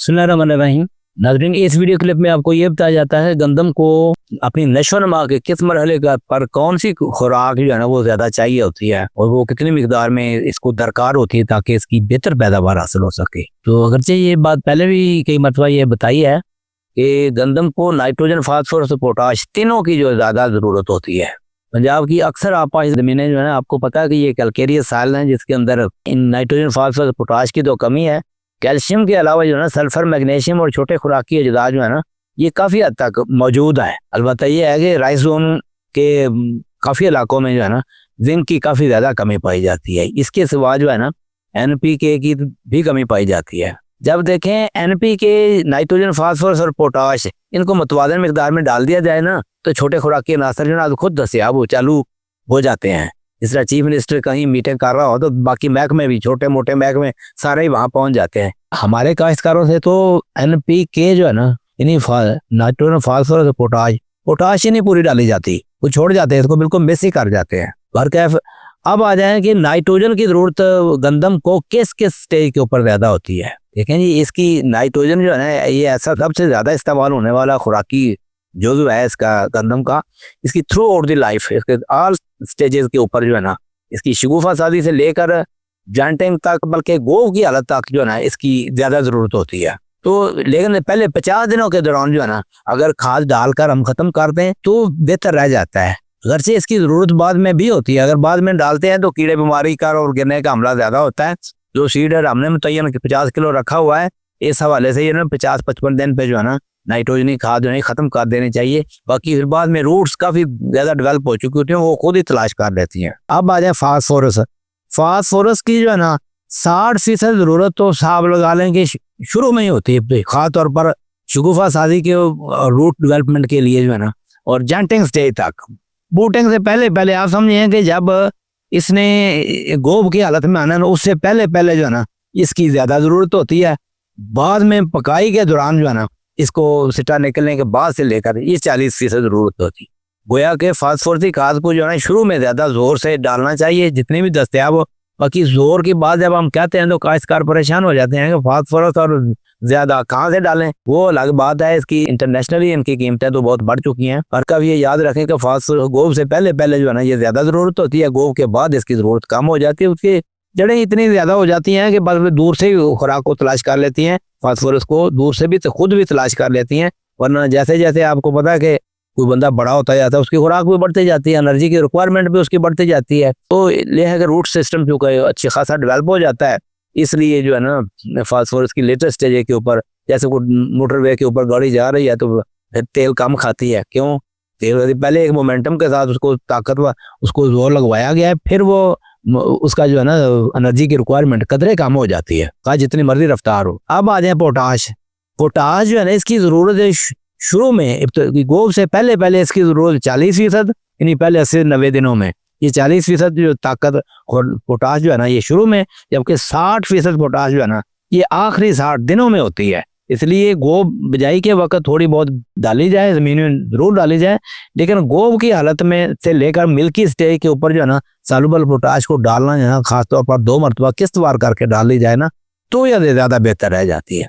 बिस्मिल्लाहिर्रहमानिर्रहीम। नाज़रीन, इस वीडियो क्लिप में आपको ये बताया जाता है गंदम को अपनी नशोनुमा के किस मरहले का पर कौन सी खुराक जो है ना वो ज़्यादा चाहिए होती है और वो कितनी मिकदार में इसको दरकार होती है ताकि इसकी बेहतर पैदावार हासिल हो सके। तो अगरचे ये बात पहले भी कई मरतबा ये बताई है कि गंदम को नाइट्रोजन, फास्फोरस और पोटाश तीनों की जो ज़्यादा ज़रूरत होती है। पंजाब की अक्सर आपाश ज़मीनें जो है ना, आपको पता है कि ये कैलकेरियस साइल हैं जिसके अंदर इन नाइट्रोजन, फास्फोरस, पोटाश की तो कमी है। कैल्शियम के अलावा जो है ना सल्फर, मैग्नीशियम और छोटे खुराकी अजदा जो है ना ये काफ़ी हद तक मौजूद है। अलबत्ता ये है कि राइस जोन के काफ़ी इलाकों में जो है ना जिंक की काफ़ी ज़्यादा कमी पाई जाती है। इसके सिवा जो है ना NPK की भी कमी पाई जाती है। जब देखें NPK, नाइट्रोजन, फास्फोरस और पोटाश इनको मुतवाज़न मिकदार में डाल दिया जाए ना तो छोटे खुराकी अनासर जो है ना खुद दस्तियाब वो चालू हो जाते हैं। इस तरह चीफ मिनिस्टर कहीं मीटिंग कर रहा हो तो बाकी महकमे भी, छोटे मोटे महकमे सारे ही वहाँ पहुँच जाते हैं। हमारे काश्तकारों से तो NPK जो है ना इन्हीं नाइट्रोजन, फास्फोरस और पोटाश ही नहीं पूरी डाली जाती, वो छोड़ जाते हैं, इसको बिल्कुल मिस ही कर जाते हैं। बरकैफ अब आ जाए कि नाइट्रोजन की ज़रूरत गंदम को किस किस स्टेज के ऊपर ज़्यादा होती है। देखें जी, इसकी नाइट्रोजन जो है ना ये ऐसा सबसे ज़्यादा इस्तेमाल होने वाला खुराकी जो है इसका गंदम का, इसकी थ्रू आउट द लाइफ, इसके ऑल स्टेजेस के ऊपर जो है ना इसकी शगुफा साजी से लेकर जॉइंटिंग तक, बल्कि गोव की हालत तक जो है ना इसकी ज़्यादा ज़रूरत होती है। तो लेकिन पहले 50 दिनों के दौरान जो है ना अगर खाद डालकर हम ख़त्म कर दें तो बेहतर रह जाता है। अगरचे इसकी ज़रूरत बाद में भी होती है, अगर बाद में डालते हैं तो कीड़े बीमारी का और गिरने का हमला ज़्यादा होता है। जो सीडर हमने मुतय्यन 50 किलो रखा हुआ है, इस हवाले से ये ना 50-55 दिन पे जो है ना नाइट्रोजनी खाद जो है ख़त्म कर देनी चाहिए। बाकी फिर बाद में रूट्स काफ़ी ज़्यादा डेवलप हो चुकी होती हैं, वो खुद ही तलाश कर लेती हैं। अब आ जाए फास्फोरस की जो है ना 60% ज़रूरत तो साहब लगा लें कि शुरू में ही होती है, खास तौर पर शगुफा साजी के रूट डेवलपमेंट के लिए जो है ना, और जॉइंटिंग स्टेज तक, बूटिंग से पहले आप समझें कि जब इसने गोब की हालत में आना है उससे पहले जो है ना इसकी ज़्यादा ज़रूरत होती है। बाद में पकाई के दौरान जो है ना इसको सिटा निकलने के बाद से लेकर ये 40% ज़रूरत होती है। गोया के फास्फोरस की खाद को जो है ना शुरू में ज़्यादा ज़ोर से डालना चाहिए जितनी भी दस्तियाब हो। बाकी ज़ोर की बात जब हम कहते हैं तो काश्तकार परेशान हो जाते हैं कि फास्फोरस और ज़्यादा कहाँ से डालें, वो अलग बात है। इसकी इंटरनेशनली इनकी कीमतें तो बहुत बढ़ चुकी हैं, पर कभी ये याद रखें कि फास्फोरस गोब से पहले जो है ना ये ज़्यादा ज़रूरत होती है, गोब के बाद इसकी ज़रूरत कम हो जाती है। उसकी जड़ें इतनी ज़्यादा हो जाती हैं कि बस दूर से ही खुराक को तलाश कर लेती हैं, फास्फोरस को दूर से भी तो खुद भी तलाश कर लेती हैं। वरना जैसे जैसे आपको पता है कि कोई बंदा बड़ा होता जाता है उसकी खुराक भी बढ़ती जाती है, एनर्जी की रिक्वायरमेंट भी उसकी बढ़ती जाती है। तो ये है कि रूट सिस्टम जो है अच्छी खासा डेवलप हो जाता है, इसलिए जो है ना फास्फोरस की लेटेस्ट स्टेज के ऊपर, जैसे कोई मोटरवे के ऊपर गाड़ी जा रही है तो तेल कम खाती है। क्यों? तेल पहले एक मोमेंटम के साथ उसको ताकतवर, उसको जोर लगवाया गया है, फिर वो उसका जो है ना एनर्जी की रिक्वायरमेंट कदरे कम हो जाती है, कहा जितनी मर्जी रफ्तार हो। अब आ जाए पोटाश जो है ना इसकी ज़रूरत है शुरू में, गोब से पहले इसकी ज़रूरत 40%, यानी पहले 80-90 दिनों में ये 40% जो ताकत पोटाश जो है ना ये शुरू में, जबकि 60% पोटाश जो है ना ये आखिरी 60 दिनों में होती है। इसलिए गोब बिजाई के वक्त थोड़ी बहुत डाली जाए, ज़मीन में ज़रूर डाली जाए, लेकिन गोब की हालत में से लेकर मिल्की स्टेज के ऊपर जो है ना सॉल्युबल पोटाश को डालना जो है ना खासतौर पर 2 मरतबा किस्तवार करके डाल ली जाए ना तो यह ज़्यादा बेहतर रह जाती है।